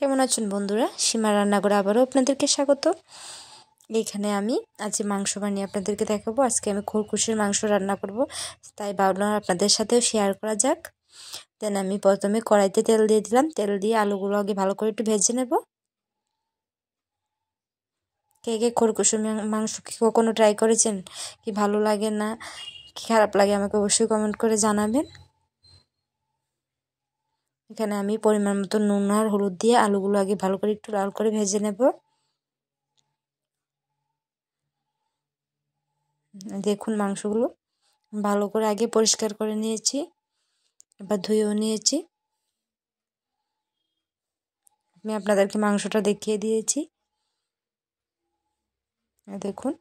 কেমন আছেন বন্ধুরা? সীমা রান্নাঘরে আবারও আপনাদেরকে স্বাগত। এইখানে আমি আজ মাংস বানিয়ে আপনাদেরকে দেখাবো। আজকে আমি খরগোশের মাংস রান্না করব, তাই ভাবলাম আপনাদের সাথেও শেয়ার করা যাক। দেন আমি প্রথমে কড়াইতে তেল দিয়ে দিলাম। তেল দিয়ে আলুগুলো আগে ভালো করে একটু ভেজে নেব। কে কে খরগোশের মাংস কি কখনো ট্রাই করেছেন? কি ভালো লাগে না কি খারাপ লাগে আমাকে অবশ্যই কমেন্ট করে জানাবেন। এখানে আমি পরিমাণ মতো নুন আর হলুদ দিয়ে আলুগুলো আগে ভালো করে একটু লাল করে ভেজে নেব। দেখুন মাংসগুলো ভালো করে আগে পরিষ্কার করে নিয়েছি, এবার ধুয়েও নিয়েছি। আমি আপনাদেরকে মাংসটা দেখিয়ে দিয়েছি। দেখুন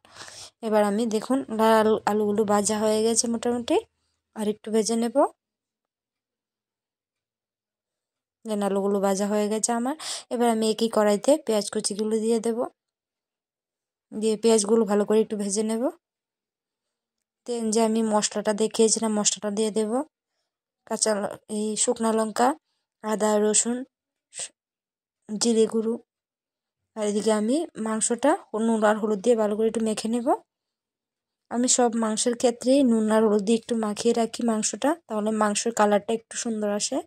এবার আমি দেখুন লাল আলুগুলো ভাজা হয়ে গেছে মোটামুটি, আর একটু ভেজে নেব। দেন আলুগুলো ভাজা হয়ে গেছে আমার। এবার আমি একই কড়াইতে পেঁয়াজ কুচিগুলো দিয়ে দেব, দিয়ে পেঁয়াজগুলো ভালো করে একটু ভেজে নেব। দেন যে আমি মশলাটা দেখিয়েছিলাম মশলাটা দিয়ে দেব। এই শুকনো লঙ্কা, আদা রসুন, জিরে গুঁড়ো, আর এদিকে আমি মাংসটা নুন আর হলুদ দিয়ে ভালো করে একটু মেখে নেব। আমি সব মাংসের ক্ষেত্রেই নুন আর হলুদ দিয়ে একটু মাখিয়ে রাখি মাংসটা, তাহলে মাংসের কালারটা একটু সুন্দর আসে।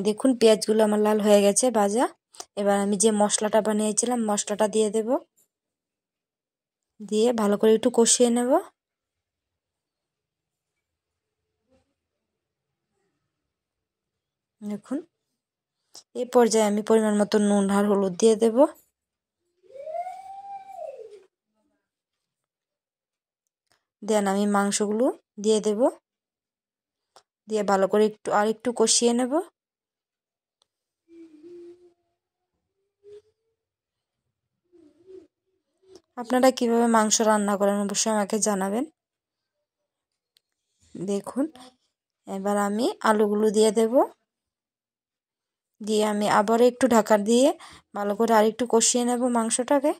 দেখুন পেঁয়াজগুলো আমার লাল হয়ে গেছে ভাজা। এবার আমি যে মশলাটা বানিয়েছিলাম মশলাটা দিয়ে দেব, দিয়ে ভালো করে একটু কষিয়ে নেব। দেখুন এই পর্যায়ে আমি পরিমাণ মতো নুন আর হলুদ দিয়ে দেব। দেন আমি মাংসগুলো দিয়ে দেব, দিয়ে ভালো করে একটু কষিয়ে নেব। আপনারা কিভাবে মাংস রান্না করেন অবশ্যই আমাকে জানাবেন। দেখুন এবার আমি আলুগুলো দিয়ে দেব, দিয়ে আমি আবার একটু ঢাকা দিয়ে ভালো করে আরেকটু কষিয়ে নেব মাংসটাকে।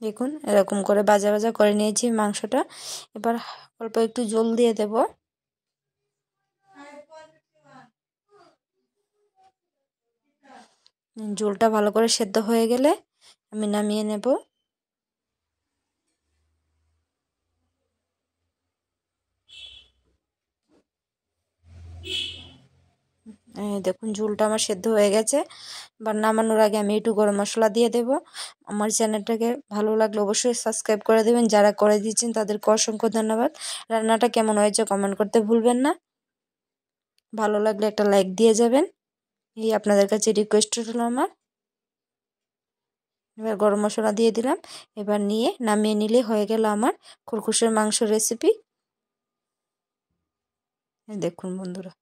দেখুন এরকম করে ভাজা ভাজা করে নিয়েছি মাংসটা। এবার অল্প একটু জল দিয়ে দেব। ঝোলটা ভালো করে সেদ্ধ হয়ে গেলে আমি নামিয়ে নেব। দেখুন ঝোলটা আমার সেদ্ধ হয়ে গেছে। এবার নামানোর আগে আমি একটু গরম মশলা দিয়ে দেব। আমার চ্যানেলটাকে ভালো লাগলে অবশ্যই সাবস্ক্রাইব করে দেবেন, যারা করে দিয়েছেন তাদেরকে অসংখ্য ধন্যবাদ। রান্নাটা কেমন হয়েছে কমেন্ট করতে ভুলবেন না। ভালো লাগলে একটা লাইক দিয়ে যাবেন, এই আপনাদের কাছে রিকোয়েস্ট হলো আমার। এবার গরম মশলা দিয়ে দিলাম। এবার নিয়ে নামিয়ে নিলে হয়ে গেল আমার খরগোশের মাংস রেসিপি। দেখুন বন্ধুরা।